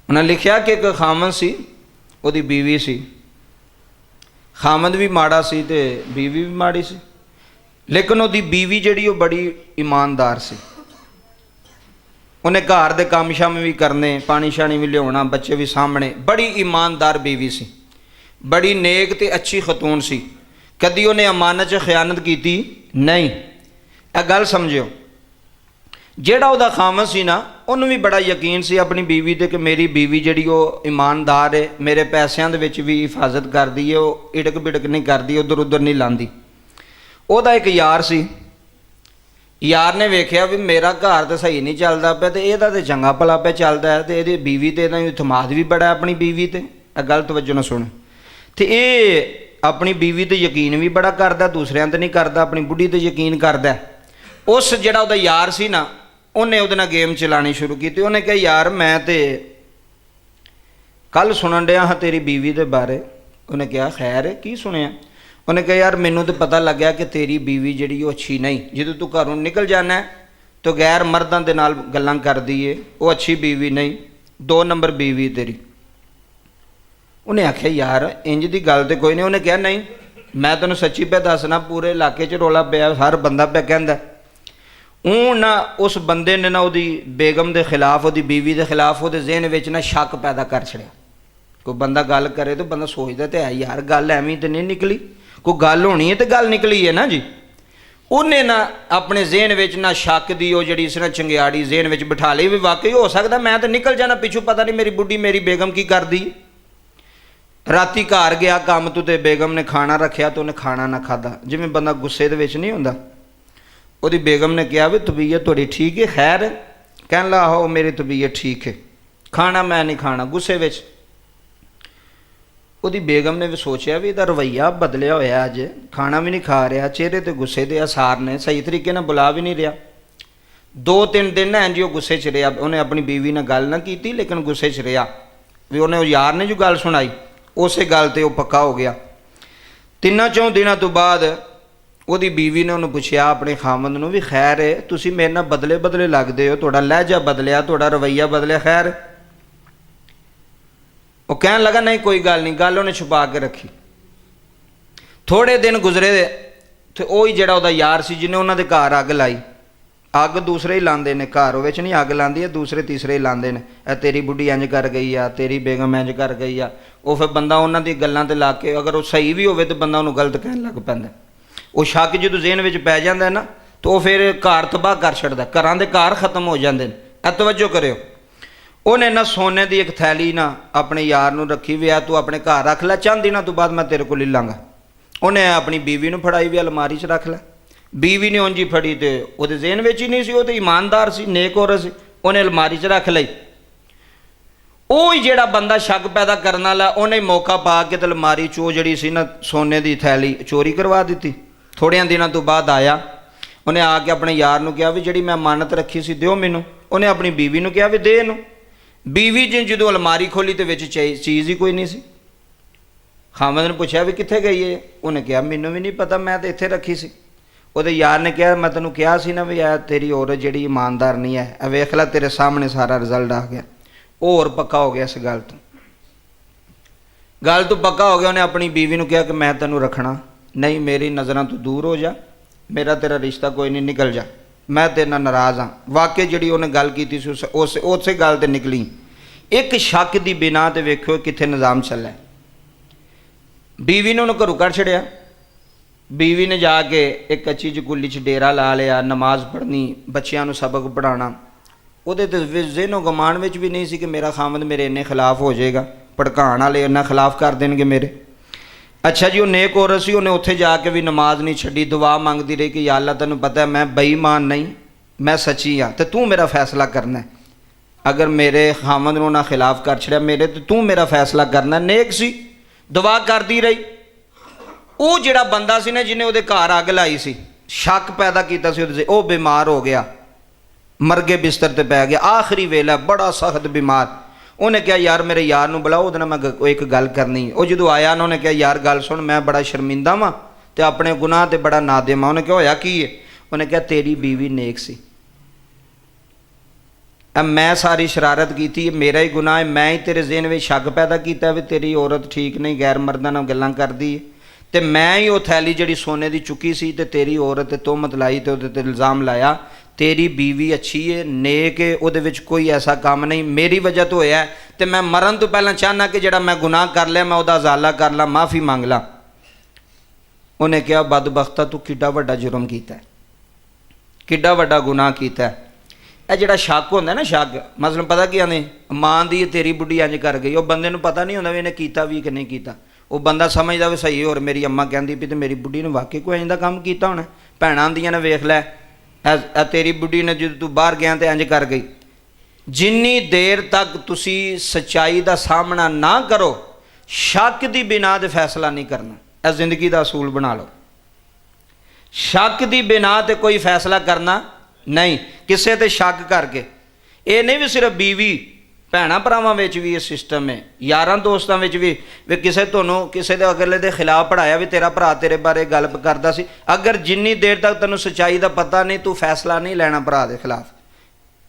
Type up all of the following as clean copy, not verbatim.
उन्हें लिखा कि एक खामद सी, उहदी बीवी सी। खामद भी माड़ा सी ते बीवी भी माड़ी सी, लेकिन उहदी बीवी जिहड़ी वो बड़ी ईमानदार सी। उन्हें घर दे काम शाम भी करने, पानी शानी भी लियाना, बच्चे भी सामने। बड़ी ईमानदार बीवी सी, बड़ी नेक ते अच्छी खतून सी। कदी उन्हें अमानत च खयानत की नहीं। यह गल समझियो। जेड़ा उहदा खामद सी ना, उन्होंने भी बड़ा यकीन सी अपनी बीवी ते कि मेरी बीवी जिहड़ी वो ईमानदार है, मेरे पैसों दे विच भी हिफाजत करदी है, वो इड़क बिड़क नहीं करदी, उधर उधर नहीं लांदी। उहदा एक यार सी, यार ने वेख्या भी मेरा घर तो सही नहीं चलता पिया, तो इहदा तो चंगा भला पे चलता है, तो ये बीवी तो इहदा इतमाद भी बड़ा अपनी बीवी ते। गल तवज्जो ना सुन। तो ये अपनी बीवी ते यकीन भी बड़ा करदा, दूसरियां ते नहीं करदा, अपनी बुढ़ी ते यकीन करदा। उस जिहड़ा उहदा यार सी ना, उन्हें उहदे नाल गेम चलानी शुरू की। उन्हें कहा यार मैं तो कल सुनन डया हाँ तेरी बीवी के बारे। उन्हें कहा खैर की सुनिया? उन्हें कहा यार मैनू तो पता लग गया कि तेरी बीवी जिहड़ी वो अच्छी नहीं, जो तू घरों निकल जाना है तो गैर मर्दां दे नाल गल्लां करदी है, वो अच्छी बीवी नहीं, 2 नंबर बीवी तेरी। उन्हें आख्या यार इंज दी गल तो कोई नहीं। उन्हें कहा नहीं मैं तैनूं सच्ची पे दसना, पूरे इलाके च रौला पिया, हर बंदा पे कहंदा। ना उस बंदे ने ना उहदी बेगम के खिलाफ, उहदी बीवी के खिलाफ उहदे ज़हन विच ना शक पैदा कर छड़िया। कोई बंदा गल करे तो बंदा सोचदा तो है यार गल एवें तो नहीं निकली, कोई गल होनी है तो गल निकली है ना जी। उन्हें ना अपने ज़हन विच ना शक दी वो जिहड़ी सी ना चंगियाड़ी ज़हन विच बिठा ली भी वाकई हो सकता मैं तो निकल जाना पिछू, पता नहीं मेरी बुढ़ी मेरी बेगम की करदी। राती घर गया काम तो ते बेगम ने खाना रखिया तो उन्हें खाना ना खादा, जिवें बंदा गुस्से दे विच नहीं हुंदा। उहदी बेगम ने कहा भी तबीयत थोड़ी ठीक है? खैर कहन ला आहो मेरी तबीयत ठीक है, खाना मैं नहीं खाना, गुस्से विच। उहदी बेगम ने भी सोचा भी इहदा रवैया बदलिया होया, अज खाना भी नहीं खा रहा, चेहरे ते गुस्से दे आसार ने, सही तरीके नाल बुला भी नहीं रहा। 2-3 दिन ना इंज गुस्से च रहा। उन्हें अपनी बीवी ने गल ना की लेकिन गुस्से च रहा भी उन्हें यार ने जो गल सुनाई उस गल ते वो पक्का हो गया। 3-4 दिनों तो बाद उहदी बीवी ने उन्हें पुछया अपने खामद नूं भी खैर है तुसीं मेरे नाल बदले बदले लगदे हो, तुहाडा लहजा बदलिया, तुहाडा रवैया बदलिया, खैर? वो कहन लगा नहीं कोई गल नहीं, गल उन्हें छुपा के रखी। थोड़े दिन गुजरे तो वही जिहड़ा उहदा यार सी जिन्हें उन्हां दे घर अग लाई। अग दूसरे ही लांदे ने, घर विच नहीं अग लांदी है, दूसरे तीसरे ही लांदे ने। तेरी बुढ़ी इंज कर गई आ, तेरी बेगम इंज कर गई आ। वो फिर बंदा उन्हां दी गल्लां ते ला के अगर वो सही भी होवे तो बंदा उन्होंने गलत कहन लग पैंदा। वो शक जो ज़हन में पै जाता है ना तो वह फिर घर तबाह कर छड़दा, घरां दे घर खत्म हो जाते हैं। तवज्जो करियो। उन्हें ना सोने की एक थैली ना अपने यार नूं रखी भी आ, तू अपने घर रख लै, चंद दिनों तो बाद मैं तेरे को ले लाँगा। उन्हें अपनी बीवी नूं फड़ाई भी अलमारी च रख लै। बीवी ने उंजी फड़ी तो वो ज़हन में ही नहीं सी, वो तो ईमानदार सी, नेक औरत सी, उन्हें अलमारी च रख लई। वही जिहड़ा बंदा शक पैदा करने वाला उन्हें मौका पा के अलमारी चो जिहड़ी सी ना सोने की थैली चोरी करवा दी। थोड़े दिनों तो बाद आया, उन्हें आके अपने यार नूं कहा भी जिहड़ी मैं अमानत रखी सी दिओ मैनूं। उन्हें अपनी बीवी नूं कहा भी दे इहनूं। बीवी जी जो अलमारी खोली तो विच चीज़ ही कोई नहीं सी। खामद ने पूछा भी कित्थे गई है? उन्हें कहा मैनूं भी नहीं पता, मैं तो इत्थे रखी सी। उहदे यार ने कहा मैं तैनूं कहा सी ना भी आ तेरी औरत जिहड़ी ईमानदार नहीं है, वेख लै तेरे सामने सारा रिजल्ट आ गया। और पक्का हो गया इस गल तो पक्का हो गया। उन्हें अपनी बीवी नूं कहा कि मैं तैनूं रखना नहीं, मेरी नज़रों तो दूर हो जा, मेरा तेरा रिश्ता कोई नहीं, निकल जा, मैं तेरे नाल नाराज़ हाँ। वाकई जिहड़ी उन्हें गल की थी उस गल ते निकली। एक शक की बिना ते वेखो कित्थे निज़ाम चला। बीवी ने उन्हें घरों कढ़ छड़िया। बीवी ने जाके एक कच्ची जकुली च डेरा ला लिया, नमाज पढ़नी, बच्चियां नूं सबक पढ़ाना। उहदे ते ज़हनो गमान विच भी नहीं सी कि मेरा खामद मेरे इन्ने खिलाफ हो जाएगा, भड़काण वाले इन्ना खिलाफ कर देणगे मेरे। अच्छा जी, वो नेक औरत सी, उन्हें उत्थे जाके भी नमाज नहीं छड्डी, दुआ मंगती रही कि या अल्लाह तैनूं पता है मैं बेईमान नहीं, मैं सच्ची हाँ, तो तू मेरा फैसला करना है। अगर मेरे खामद नूं ना खिलाफ कर छड़िया मेरे तो तू मेरा फैसला करना। नेक सी, दुआ करती रही। वो जिहड़ा बंदा सी ना जिन्हें उहदे घर अग लाई सी, शक पैदा किया सी उहदे, वो बीमार हो गया, मरगे बिस्तर ते पै गया, आखिरी वेला बड़ा सख्त बीमार। उन्हें कहा यार मेरे यार नूं बुलाओ, उहदे नाल मैं एक गल करनी। वो जो आया ना उन्हें कहा यार गल सुन, मैं बड़ा शर्मिंदा वां ते अपने गुनाह ते बड़ा नादिम हां। उन्हें कहा होया की है? उन्हें कहा तेरी बीवी नेक सी। मैं सारी शरारत की थी, मेरा ही गुनाह है, मैं ही तेरे ज़हन में शक पैदा किया भी तेरी औरत ठीक नहीं, गैर मर्दां नाल गल्लां करदी है, ते मैं ही वो थैली जिहड़ी सोने की चुकी सी ते तेरी औरत ते तोहमत लाई ते उहदे ते इल्ज़ाम लाया। तेरी बीवी अच्छी है, नेक है, उहदे विच कोई ऐसा काम नहीं, मेरी वजह तो होया है, ते मैं मरन तो पहला चाहना कि जिहड़ा मैं गुनाह कर लिया मैं उहदा अज़ाला कर ला, माफ़ी मंग ला। उन्हें कहा बदबख्ता तू किड्डा वड्डा जुर्म कीता है, किड्डा वड्डा गुनाह कीता है। यह जिहड़ा शक होंदा ना, शक मतलब पता की आने मां दी तेरी बुढ़ी इंज कर गई, वो बंदे नूं पता नहीं होंदा भी इन्हें कीता भी कि नहीं कीता, वो बंदा समझदा भी सही, और मेरी अम्मा कहती भी तो मेरी बुढ़ी ने वाकई कोई इंज दा काम कीता होना। भैणां आंदियां ने वेख लै तेरी बुढ़ी ने जो तू बाहर गया तो इंज कर गई। जिन्नी देर तक तुसी सच्चाई का सामना ना करो, शक की बिना ते फैसला नहीं करना। यह जिंदगी का असूल बना लो, शक की बिना ते कोई फैसला करना नहीं। किसे ते शक करके ये नहीं भी सिर्फ बीवी भैणां भरावां विच भी ये सिस्टम है, यारां दोस्तां विच भी किसे तुहानूं किसे दे अगले दे खिलाफ पढ़ाया भी तेरा भरा तेरे बारे गल करदा सी, अगर जिन्नी देर तक तैनूं सच्चाई का पता नहीं तू फैसला नहीं लेना भरा दे खिलाफ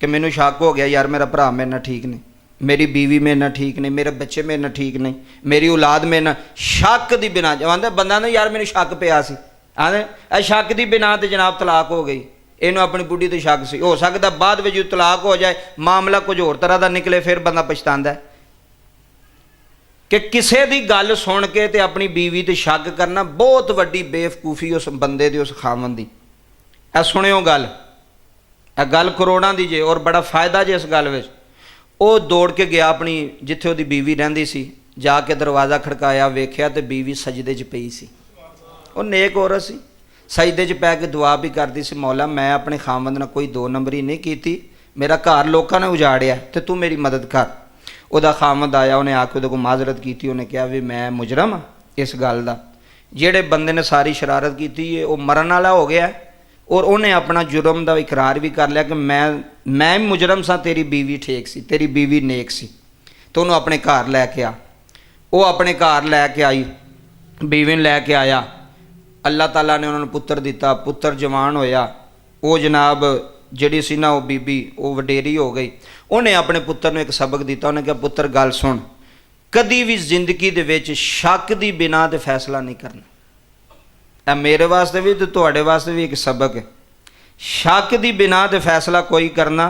कि मैनूं शक हो गया यार मेरा भरा मेरे नाल ठीक नहीं, मेरी बीवी मेरे नाल ठीक नहीं, मेरे बच्चे मेरे नाल ठीक नहीं, मेरी औलाद मेरे नाल, शक की बिना आंदे बंदा ने यार मैनूं शक पिया सी, आंदे शक की बिना ते जनाब तलाक हो गई, इन्हों अपनी बुढ़ी तो शक सी, हो सकता बाद में जो तलाक हो जाए मामला कुछ होर तरह का निकले, फिर बंदा पछतांदा है। कि किसी की गल सुन के ते अपनी बीवी ते शक करना बहुत वड्डी बेवकूफ़ी उस बंदे दी, उस खावन दी। ऐ सुनियो गल, ए गल करोड़ां दी जे, और बड़ा फायदा जे इस गल विच। वो दौड़ के गया अपनी जिथे उहदी बीवी रहिंदी सी, जाके दरवाज़ा खड़काया, वेख्या ते बीवी सजदे च पई सी। वो नेक औरत सी, सजदे च पै के दुआ भी करती सी, मौला मैं अपने खामद नाल कोई दो नंबरी नहीं की, मेरा घर लोगों ने उजाड़िया तो तू मेरी मदद कर। उहदा खामद आया, उन्हें आके उहदे कोल माजरत की, उन्हें कहा भी मैं मुजरम हाँ इस गल का, जिहड़े बंदे ने सारी शरारत की है वो मरन वाला हो गया, और उन्हें अपना जुर्म का इकरार भी कर लिया कि मैं मुजरम सा, तेरी बीवी ठीक सी, तेरी बीवी नेक सी, तो उन्होंने अपने घर लैके आ। वो अपने घर लैके आई, बीवी ने लैके आया, अल्लाह ताला ने उन्होंने पुत्र दिता, पुत्र जवान होया, वो जनाब जिहड़ी सी ना वो बीबी वो वडेरी हो गई। उन्हें अपने पुत्र ने एक सबक दिता, उन्हें कहा पुत्र गल सुन, कदी भी जिंदगी दे विच शक दी बिना ते फैसला नहीं करना। यह मेरे वास्ते भी तो तुहाडे वास्ते भी एक सबक है, शक दी बिना ते फैसला कोई करना।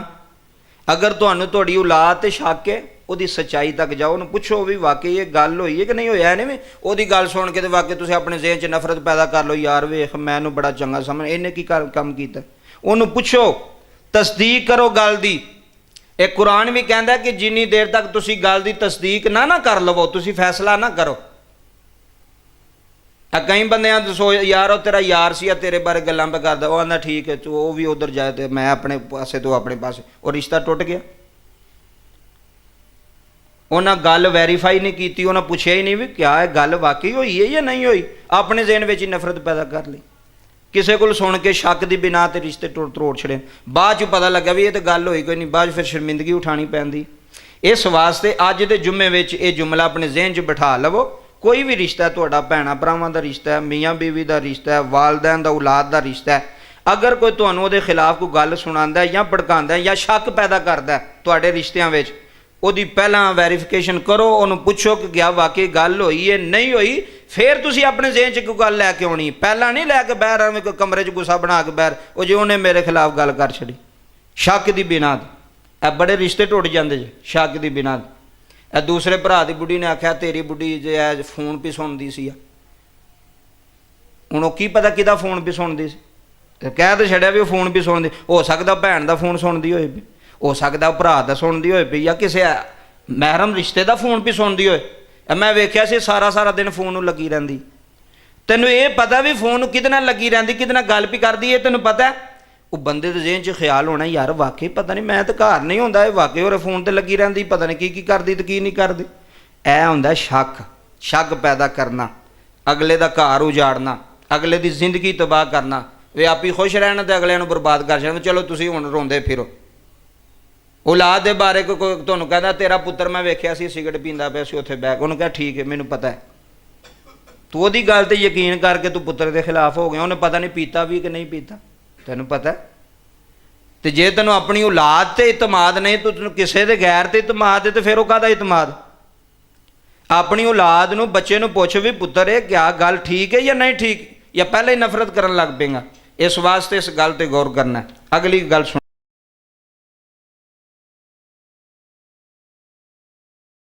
अगर तुहानूं तुहाडी औलाद ते शक है, ਉਹਦੀ सच्चाई तक जाओ, उन्हें पुछो भी वाकई ये गल हुई है कि नहीं होया, नहीं भी ਉਹਦੀ गल सुन के तो वाकई तुसीं अपने ज़हन च नफरत पैदा कर लो, यार वेख मैनूं बड़ा चंगा समझ, इन्हें की काम कीता। उन्होंने पुछो, तस्दीक करो गल दी। एक कुरान भी कहता है कि जिन्नी देर तक तुसीं गल दी तस्दीक ना कर लवो, तुसीं फैसला ना करो। कई बंदे दसो यार वो तेरा यार सी, तेरे बारे गल्लां पे करदा, वो आंदा ठीक है तू वो भी उधर जाए तो मैं अपने पासे तो अपने पासे, और रिश्ता टुट गया। उन्हें गल वैरीफाई नहीं की, उन्हें पूछा ही नहीं भी क्या है गल वाकई हुई है या नहीं हुई, अपने ज़हन में ही नफरत पैदा कर ली, किसी को सुन के शक की बिना ते रिश्ते तोड़ छड़े। बाद पता लगा भी ये तो गल हुई कोई नहीं, बाद फिर शर्मिंदगी उठानी पैंदी। इस वास्ते अज के जुम्मे में ये जुमला अपने ज़हन च बिठा लवो, कोई भी रिश्ता है तुहाडा, भैणां भरावां दा रिश्ता है, मियाँ बीवी का रिश्ता है, वालदैन दा औलाद का रिश्ता है, अगर कोई तुहानूं उहदे खिलाफ कोई गल सुणांदा है या भड़कांदा है या शक पैदा करदा है तुहाडे रिश्तियां विच, ਉਹਦੀ ਪਹਿਲਾਂ ਵੈਰੀਫਿਕੇਸ਼ਨ ਕਰੋ, ਉਹਨੂੰ ਪੁੱਛੋ ਕਿ क्या वाकई गल हुई है नहीं हुई, फिर तुसीं अपने ज़हन च कोई गल लैके आउणी, पहला नहीं लैके बहर आवें कोई कमरे च गुस्सा बना के बहर वो जे उन्हें मेरे खिलाफ गल कर छड़ी शक की बिना। ए बड़े रिश्ते टुट जाते जे शक की बिना। ए दूसरे भरा की बुढ़ी ने आख्या तेरी बुढ़ी जे है फोन भी सुनती सी, हुण की पता किहदा फोन भी सुनती सी, कह तो छड़िया भी वो फोन भी सुनती, हो सकता भैन का फोन सुनती होए भी, हो सकता भरा का सुनती होए पई, या किसी महरम रिश्ते का फोन भी सुनती होए। मैं वेख्या सी सारा सारा दिन फोन नूं लगी रहिंदी, तैनूं ये पता भी फोन किहदे नाल लगी रहिंदी, किहदे नाल गल भी करदी है, तैनूं पता है। वो बंदे दे ज़हन च ख्याल होना यार वाकई पता नहीं मैं तो घर नहीं हुंदा, ये वाकई होरे फोन ते लगी रहिंदी, पता नहीं की करदी ते की नहीं करदी। ऐ हुंदा शक, शक पैदा करना, अगले दा घर उजाड़ना, अगले दी जिंदगी तबाह करना, वे आप ही खुश रहना तो अगले नूं बर्बाद कर छड्डना। चलो तुसीं हुण रोंदे फिरो। औलाद के बारे कोई तुहानूं कहदा तेरा पुत्र मैं वेख्या सी सिगरट पींदा पिया सी उत्थे बैग, उन्होंने कहा ठीक है मैनूं पता है, तू ओहदी गल ते यकीन करके तू पुत्र के खिलाफ हो गया, उन्हें पता नहीं पीता भी कि नहीं पीता, तैनूं पता है। ਤੇ ਜੇ ਤੈਨੂੰ ਆਪਣੀ ਔਲਾਦ ਤੇ ਇਤਮਾਦ ਨਹੀਂ, ਤੈਨੂੰ ਕਿਸੇ ਦੇ ਗੈਰ ਤੇ ਇਤਮਾਦ ਹੈ, ਤੇ ਫਿਰ ਉਹ ਕਾਹਦਾ ਇਤਮਾਦ? ਆਪਣੀ ਔਲਾਦ ਨੂੰ, ਬੱਚੇ ਨੂੰ ਪੁੱਛ ਵੀ ਪੁੱਤਰ ਇਹ ਕਿਆ ਗੱਲ ਠੀਕ ਹੈ ਜਾਂ ਨਹੀਂ ਠੀਕ, ਜਾਂ ਪਹਿਲਾਂ ਹੀ ਨਫ਼ਰਤ ਕਰਨ ਲੱਗ ਪਏਗਾ। ਇਸ ਵਾਸਤੇ ਇਸ ਗੱਲ ਤੇ ਗੌਰ ਕਰਨਾ। ਅਗਲੀ ਗੱਲ ਸੁਣ।